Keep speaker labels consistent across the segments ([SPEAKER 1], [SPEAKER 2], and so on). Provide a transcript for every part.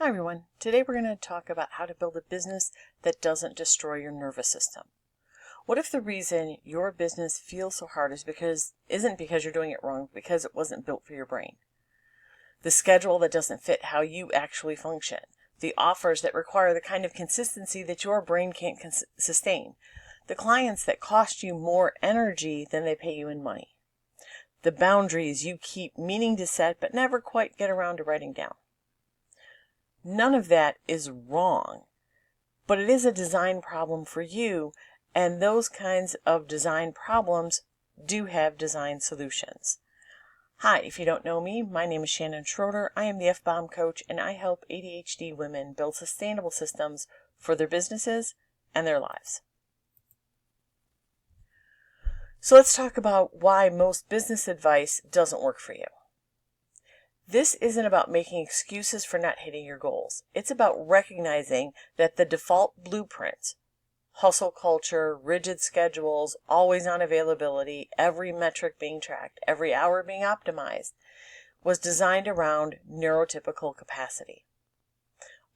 [SPEAKER 1] Hi everyone. Today we're going to talk about how to build a business that doesn't destroy your nervous system. What if the reason your business feels so hard isn't because you're doing it wrong, but because it wasn't built for your brain? The schedule that doesn't fit how you actually function. The offers that require the kind of consistency that your brain can't sustain. The clients that cost you more energy than they pay you in money. The boundaries you keep meaning to set but never quite get around to writing down. None of that is wrong, but it is a design problem for you, and those kinds of design problems do have design solutions. Hi, if you don't know me, my name is Shannon Schroeder. I am the F-Bomb coach, and I help ADHD women build sustainable systems for their businesses and their lives. So let's talk about why most business advice doesn't work for you. This isn't about making excuses for not hitting your goals. It's about recognizing that the default blueprint, hustle culture, rigid schedules, always on availability, every metric being tracked, every hour being optimized, was designed around neurotypical capacity.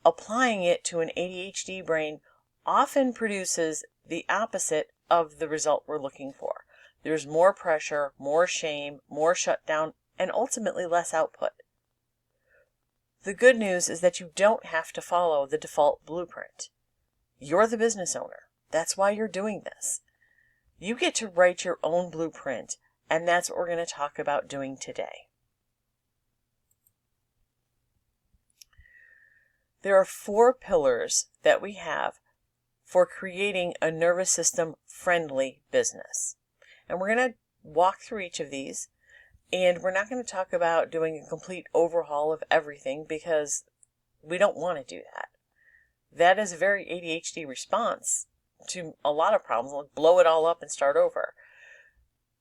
[SPEAKER 1] Applying it to an ADHD brain often produces the opposite of the result we're looking for. There's more pressure, more shame, more shutdown, and ultimately less output. The good news is that you don't have to follow the default blueprint. You're the business owner. That's why you're doing this. You get to write your own blueprint, and that's what we're going to talk about doing today. There are 4 pillars that we have for creating a nervous system friendly business. And we're going to walk through each of these. And we're not going to talk about doing a complete overhaul of everything because we don't want to do that. That is a very ADHD response to a lot of problems. Like blow it all up and start over.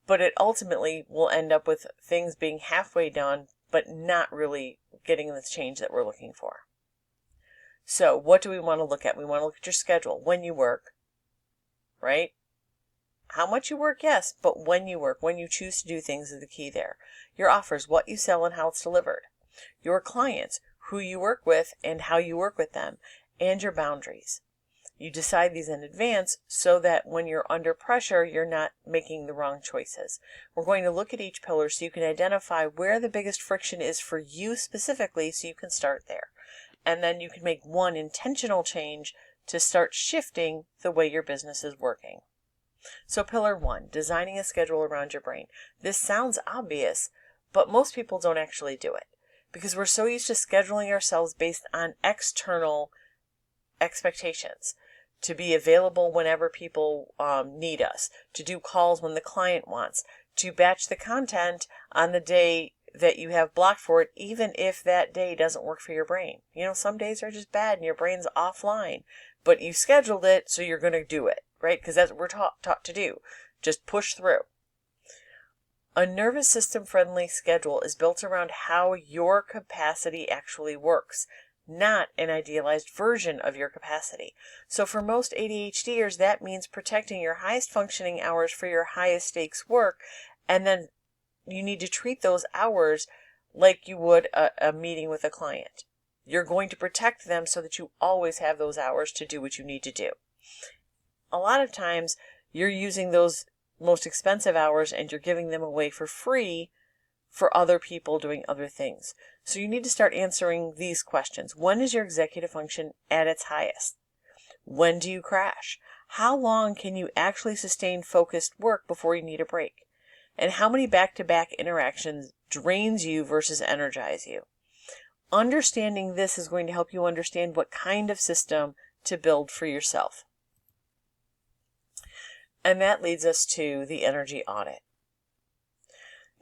[SPEAKER 1] But it ultimately will end up with things being halfway done, but not really getting the change that we're looking for. So what do we want to look at? We want to look at your schedule, when you work, right? How much you work, yes, but when you work, when you choose to do things is the key there. Your offers, what you sell and how it's delivered. Your clients, who you work with and how you work with them, and your boundaries. You decide these in advance so that when you're under pressure, you're not making the wrong choices. We're going to look at each pillar so you can identify where the biggest friction is for you specifically so you can start there. And then you can make one intentional change to start shifting the way your business is working. So pillar 1, designing a schedule around your brain. This sounds obvious, but most people don't actually do it because we're so used to scheduling ourselves based on external expectations, to be available whenever people need us, to do calls when the client wants, to batch the content on the day that you have blocked for it, even if that day doesn't work for your brain. You know, some days are just bad and your brain's offline, but you scheduled it, so you're going to do it, right? Because that's what we're taught to do. Just push through. A nervous system friendly schedule is built around how your capacity actually works, not an idealized version of your capacity. So for most ADHDers, that means protecting your highest functioning hours for your highest stakes work, and then you need to treat those hours like you would a meeting with a client. You're going to protect them so that you always have those hours to do what you need to do. A lot of times you're using those most expensive hours and you're giving them away for free for other people doing other things. So you need to start answering these questions. When is your executive function at its highest? When do you crash? How long can you actually sustain focused work before you need a break? And how many back-to-back interactions drains you versus energize you? Understanding this is going to help you understand what kind of system to build for yourself. And that leads us to the energy audit.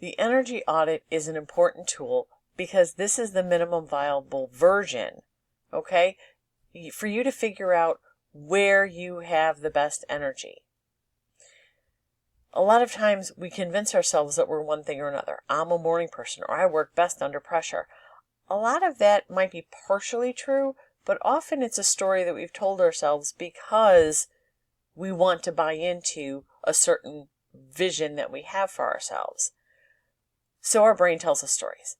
[SPEAKER 1] The energy audit is an important tool because this is the minimum viable version, okay, for you to figure out where you have the best energy. A lot of times we convince ourselves that we're one thing or another. I'm a morning person, or I work best under pressure. A lot of that might be partially true, but often it's a story that we've told ourselves because we want to buy into a certain vision that we have for ourselves. So our brain tells us stories.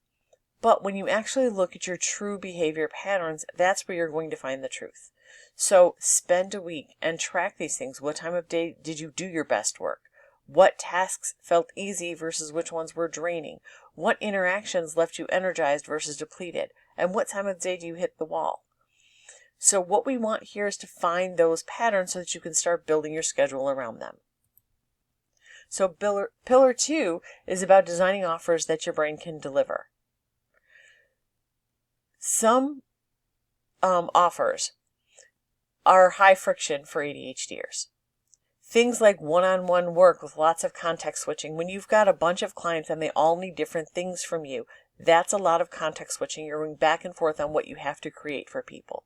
[SPEAKER 1] But when you actually look at your true behavior patterns, that's where you're going to find the truth. So spend a week and track these things. What time of day did you do your best work? What tasks felt easy versus which ones were draining? What interactions left you energized versus depleted? And what time of day do you hit the wall? So what we want here is to find those patterns so that you can start building your schedule around them. So pillar 2 is about designing offers that your brain can deliver. Some offers are high friction for ADHDers. Things like one-on-one work with lots of context switching. When you've got a bunch of clients and they all need different things from you, that's a lot of context switching. You're going back and forth on what you have to create for people.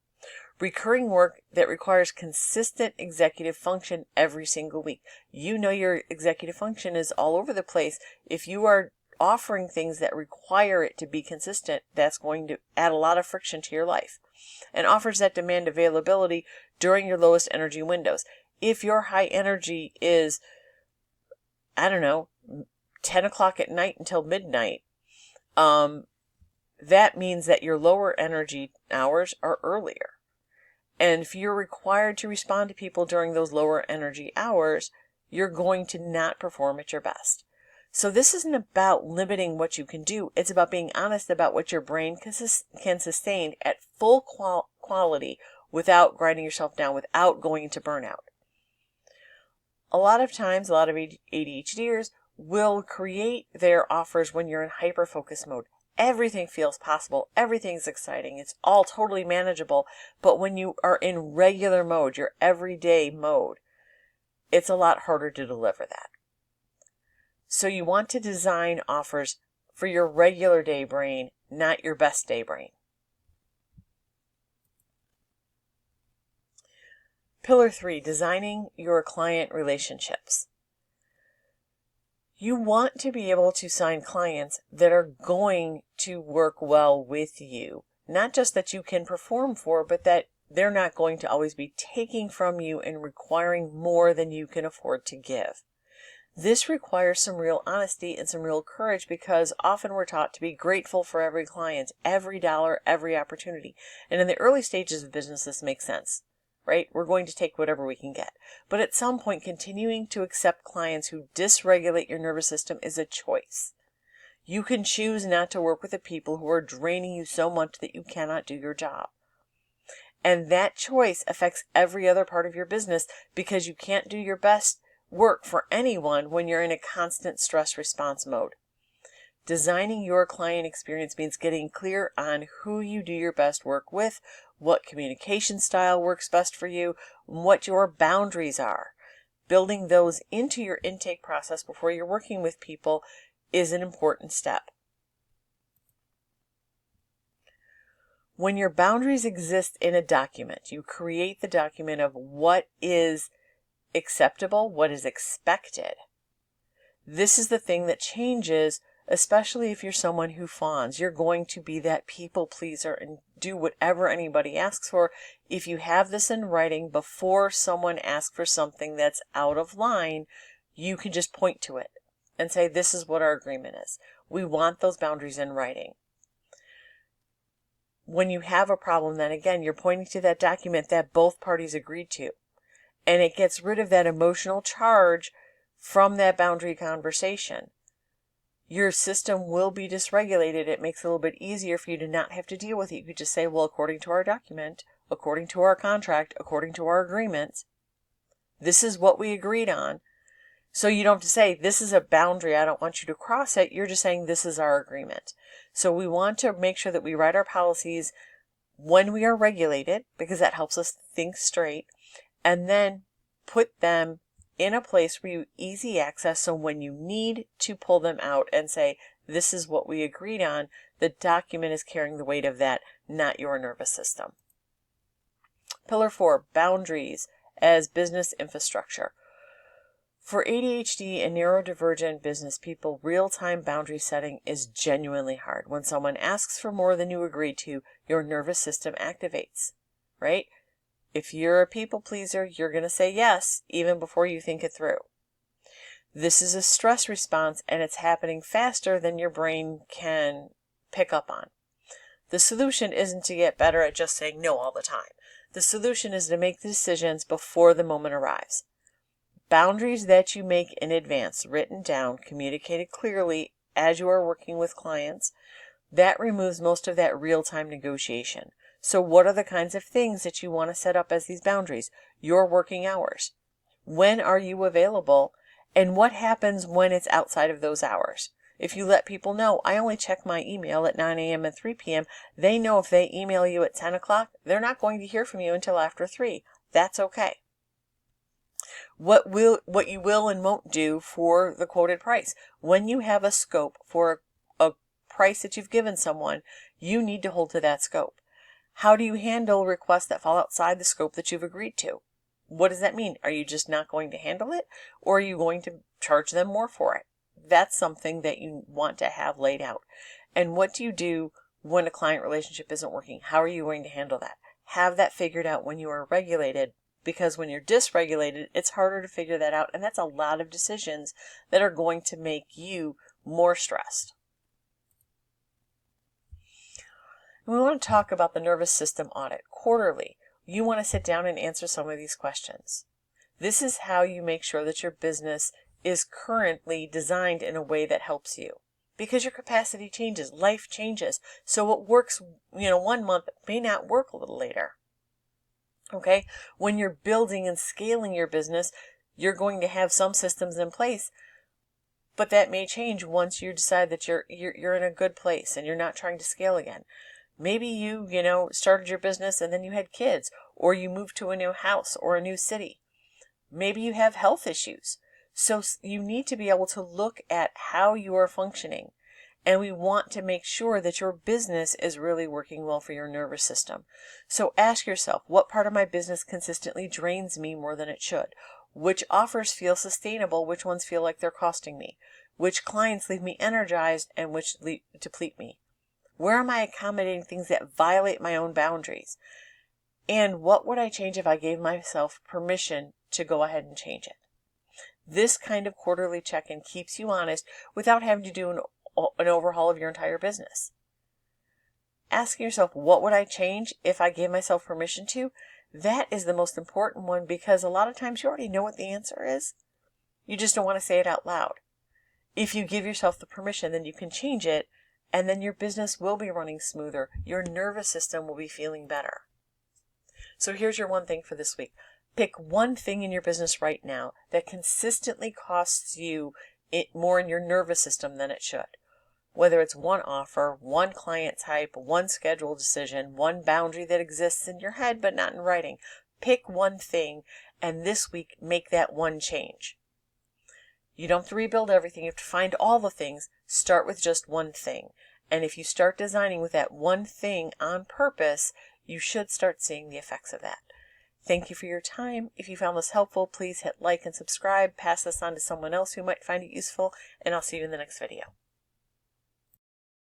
[SPEAKER 1] Recurring work that requires consistent executive function every single week. You know your executive function is all over the place. If you are offering things that require it to be consistent, that's going to add a lot of friction to your life. And offers that demand availability during your lowest energy windows. If your high energy is, 10 o'clock at night until midnight, that means that your lower energy hours are earlier. And if you're required to respond to people during those lower energy hours, you're going to not perform at your best. So this isn't about limiting what you can do. It's about being honest about what your brain can sustain at full quality without grinding yourself down, without going into burnout. A lot of times, a lot of ADHDers will create their offers when you're in hyper-focus mode. Everything feels possible. Everything's exciting. It's all totally manageable. But when you are in regular mode, your everyday mode, it's a lot harder to deliver that. So you want to design offers for your regular day brain, not your best day brain. Pillar 3, designing your client relationships. You want to be able to sign clients that are going to work well with you. Not just that you can perform for, but that they're not going to always be taking from you and requiring more than you can afford to give. This requires some real honesty and some real courage, because often we're taught to be grateful for every client, every dollar, every opportunity. And in the early stages of business, this makes sense, right? We're going to take whatever we can get. But at some point, continuing to accept clients who dysregulate your nervous system is a choice. You can choose not to work with the people who are draining you so much that you cannot do your job. And that choice affects every other part of your business, because you can't do your best work for anyone when you're in a constant stress response mode. Designing your client experience means getting clear on who you do your best work with, what communication style works best for you, what your boundaries are. Building those into your intake process before you're working with people is an important step. When your boundaries exist in a document, you create the document of what is acceptable, what is expected. This is the thing that changes, especially if you're someone who fawns. You're going to be that people pleaser and do whatever anybody asks for. If you have this in writing before someone asks for something that's out of line, you can just point to it and say, this is what our agreement is. We want those boundaries in writing. When you have a problem, then again, you're pointing to that document that both parties agreed to. And it gets rid of that emotional charge from that boundary conversation. Your system will be dysregulated. It makes it a little bit easier for you to not have to deal with it. You could just say, well, according to our document, according to our contract, according to our agreements, this is what we agreed on. So you don't have to say, this is a boundary, I don't want you to cross it. You're just saying, this is our agreement. So we want to make sure that we write our policies when we are regulated, because that helps us think straight. And then put them in a place where you easy access, so when you need to pull them out and say, this is what we agreed on, the document is carrying the weight of that, not your nervous system. Pillar 4, boundaries as business infrastructure. For ADHD and neurodivergent business people, real-time boundary setting is genuinely hard. When someone asks for more than you agreed to, your nervous system activates, right? If you're a people pleaser, you're going to say yes, even before you think it through. This is a stress response, and it's happening faster than your brain can pick up on. The solution isn't to get better at just saying no all the time. The solution is to make the decisions before the moment arrives. Boundaries that you make in advance, written down, communicated clearly as you are working with clients, that removes most of that real-time negotiation. So what are the kinds of things that you want to set up as these boundaries? Your working hours. When are you available? And what happens when it's outside of those hours? If you let people know, I only check my email at 9 a.m. and 3 p.m., they know if they email you at 10 o'clock, they're not going to hear from you until after 3. That's okay. What you will and won't do for the quoted price. When you have a scope for a price that you've given someone, you need to hold to that scope. How do you handle requests that fall outside the scope that you've agreed to? What does that mean? Are you just not going to handle it, or are you going to charge them more for it? That's something that you want to have laid out. And what do you do when a client relationship isn't working? How are you going to handle that? Have that figured out when you are regulated, because when you're dysregulated, it's harder to figure that out, and that's a lot of decisions that are going to make you more stressed. We want to talk about the nervous system audit quarterly. You want to sit down and answer some of these questions. This is how you make sure that your business is currently designed in a way that helps you. Because your capacity changes, life changes. So what works, 1 month may not work a little later. Okay? When you're building and scaling your business, you're going to have some systems in place, but that may change once you decide that you're in a good place and you're not trying to scale again. Maybe you started your business and then you had kids, or you moved to a new house or a new city. Maybe you have health issues. So you need to be able to look at how you are functioning. And we want to make sure that your business is really working well for your nervous system. So ask yourself, what part of my business consistently drains me more than it should? Which offers feel sustainable? Which ones feel like they're costing me? Which clients leave me energized and which deplete me? Where am I accommodating things that violate my own boundaries? And what would I change if I gave myself permission to go ahead and change it? This kind of quarterly check-in keeps you honest without having to do an overhaul of your entire business. Asking yourself, what would I change if I gave myself permission to? That is the most important one, because a lot of times you already know what the answer is. You just don't want to say it out loud. If you give yourself the permission, then you can change it, and then your business will be running smoother. Your nervous system will be feeling better. So here's your one thing for this week. Pick one thing in your business right now that consistently costs you more in your nervous system than it should. Whether it's one offer, one client type, one schedule decision, one boundary that exists in your head but not in writing. Pick one thing, and this week make that one change. You don't have to rebuild everything. You have to find all the things. Start with just one thing. And if you start designing with that one thing on purpose, you should start seeing the effects of that. Thank you for your time. If you found this helpful, please hit like and subscribe. Pass this on to someone else who might find it useful, and I'll see you in the next video.